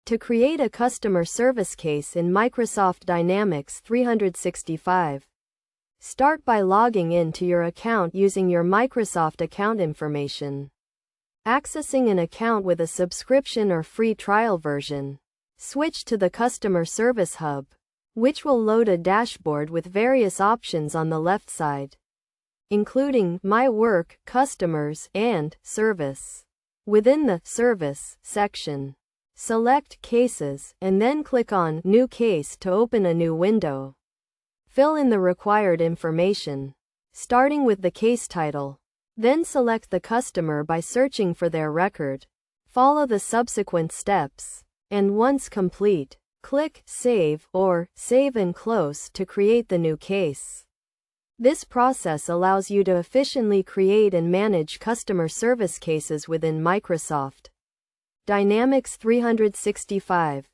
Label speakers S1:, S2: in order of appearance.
S1: To create a customer service case in Microsoft Dynamics 365, start by logging in to your account using your Microsoft account information. Accessing an account with a subscription or free trial version, switch to the Customer Service Hub, which will load a dashboard with various options on the left side, including My Work, Customers, and Service. Within the Service section, select Cases, and then click on New Case to open a new window. Fill in the required information, starting with the case title. Then select the customer by searching for their record. Follow the subsequent steps, and once complete, click Save or Save and Close to create the new case. This process allows you to efficiently create and manage customer service cases within Microsoft Dynamics 365.